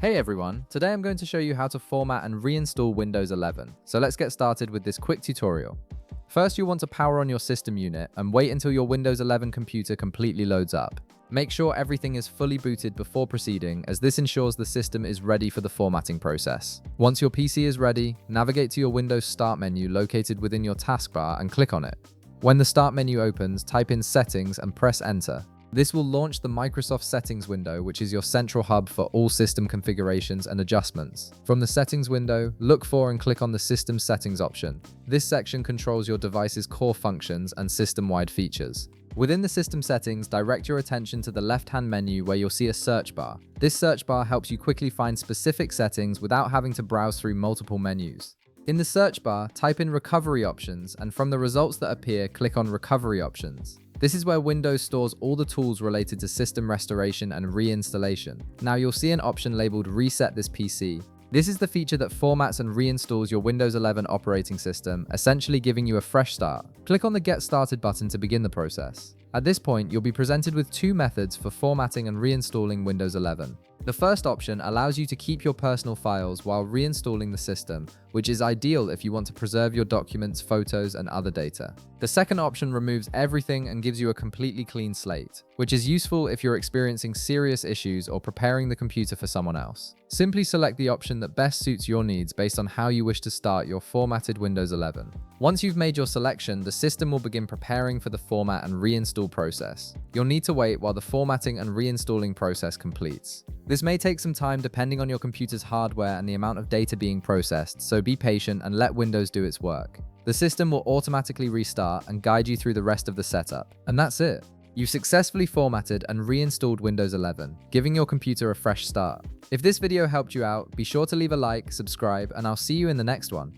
Hey everyone, today I'm going to show you how to format and reinstall Windows 11. So let's get started with this quick tutorial. First, you'll want to power on your system unit and wait until your Windows 11 computer completely loads up. Make sure everything is fully booted before proceeding, as this ensures the system is ready for the formatting process. Once your PC is ready, navigate to your Windows Start menu located within your taskbar and click on it. When the Start menu opens, type in Settings and press Enter. This will launch the Microsoft Settings window, which is your central hub for all system configurations and adjustments. From the Settings window, look for and click on the System Settings option. This section controls your device's core functions and system-wide features. Within the system settings, direct your attention to the left-hand menu where you'll see a search bar. This search bar helps you quickly find specific settings without having to browse through multiple menus. In the search bar, type in Recovery Options, and from the results that appear, click on Recovery Options. This is where Windows stores all the tools related to system restoration and reinstallation. Now you'll see an option labeled Reset this PC. This is the feature that formats and reinstalls your Windows 11 operating system, essentially giving you a fresh start. Click on the Get Started button to begin the process. At this point, you'll be presented with two methods for formatting and reinstalling Windows 11. The first option allows you to keep your personal files while reinstalling the system, which is ideal if you want to preserve your documents, photos, and other data. The second option removes everything and gives you a completely clean slate, which is useful if you're experiencing serious issues or preparing the computer for someone else. Simply select the option that best suits your needs based on how you wish to start your formatted Windows 11. Once you've made your selection, the system will begin preparing for the format and reinstall process. You'll need to wait while the formatting and reinstalling process completes. This may take some time depending on your computer's hardware and the amount of data being processed, so be patient and let Windows do its work. The system will automatically restart and guide you through the rest of the setup. And that's it. You've successfully formatted and reinstalled Windows 11, giving your computer a fresh start. If this video helped you out, be sure to leave a like, subscribe, and I'll see you in the next one.